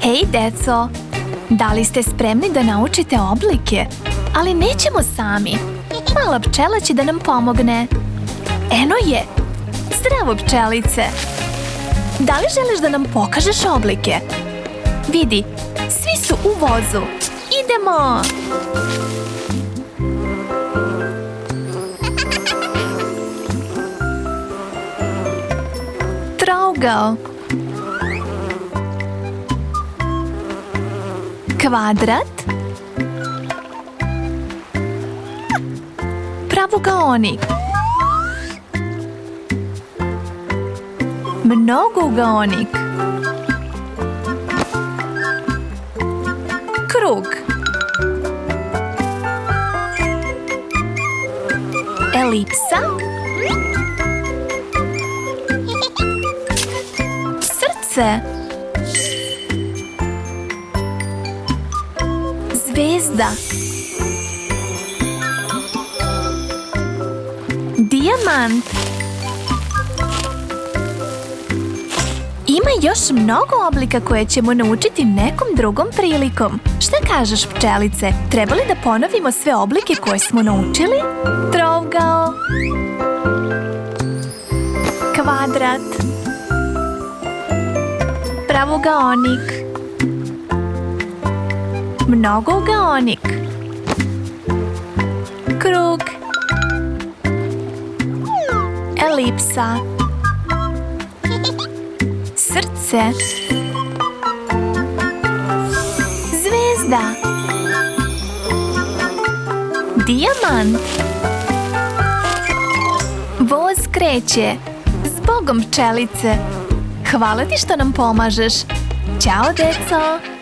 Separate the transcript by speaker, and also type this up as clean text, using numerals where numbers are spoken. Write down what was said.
Speaker 1: Hej, deco! Da li ste spremni da naučite oblike? Ali nećemo sami. Mala pčela će da nam pomogne. Eno je! Zdravo, pčelice! Da li želiš da nam pokažeš oblike? Vidi, svi su u vozu. Idemo! Trougao, kvadrat, pravougaonik, mnogougaunik, krug, elipsa, srce, zvezda, dijamant. Ima još mnogo oblika koje ćemo naučiti nekom drugom prilikom. Šta kažeš, pčelice? Treba li da ponovimo sve oblike koje smo naučili? Trougao, kvadrat, pravougaonik, mnogougaunik, krug, elipsa, srce, zvezda, dijamant. Voz kreće. Zbogom, pčelice! Hvala ti što nam pomažeš. Ćao, deco!